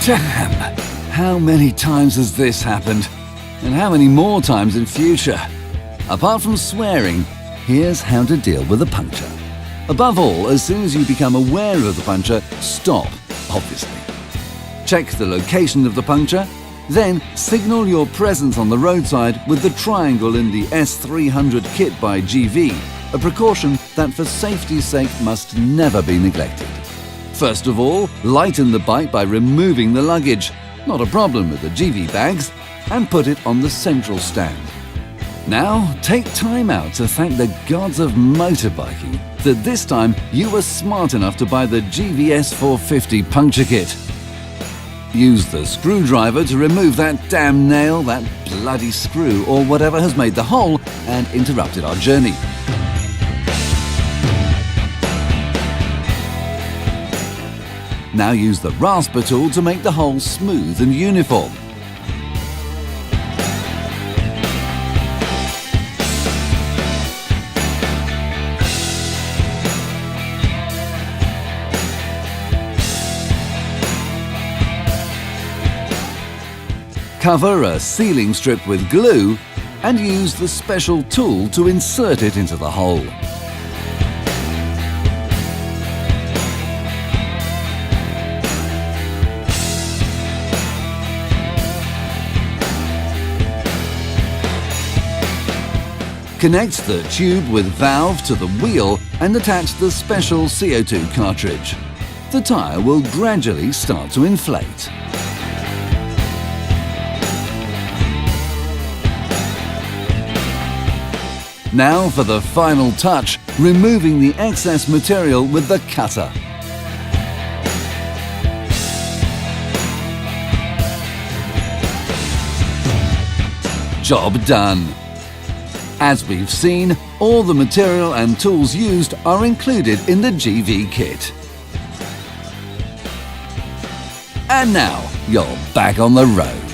Damn! How many times has this happened? And how many more times in future? Apart from swearing, here's how to deal with a puncture. Above all, as soon as you become aware of the puncture, stop, obviously. Check the location of the puncture, then signal your presence on the roadside with the triangle in the S300 kit by Givi, a precaution that for safety's sake must never be neglected. First of all, lighten the bike by removing the luggage, not a problem with the Givi bags, and put it on the central stand. Now, take time out to thank the gods of motorbiking that this time you were smart enough to buy the Givi S450 puncture kit. Use the screwdriver to remove that damn nail, that bloody screw, or whatever has made the hole and interrupted our journey. Now use the rasper tool to make the hole smooth and uniform. Cover a sealing strip with glue and use the special tool to insert it into the hole. Connect the tube with valve to the wheel and attach the special CO2 cartridge. The tyre will gradually start to inflate. Now for the final touch, removing the excess material with the cutter. Job done. As we've seen, all the material and tools used are included in the Givi kit. And now, you're back on the road.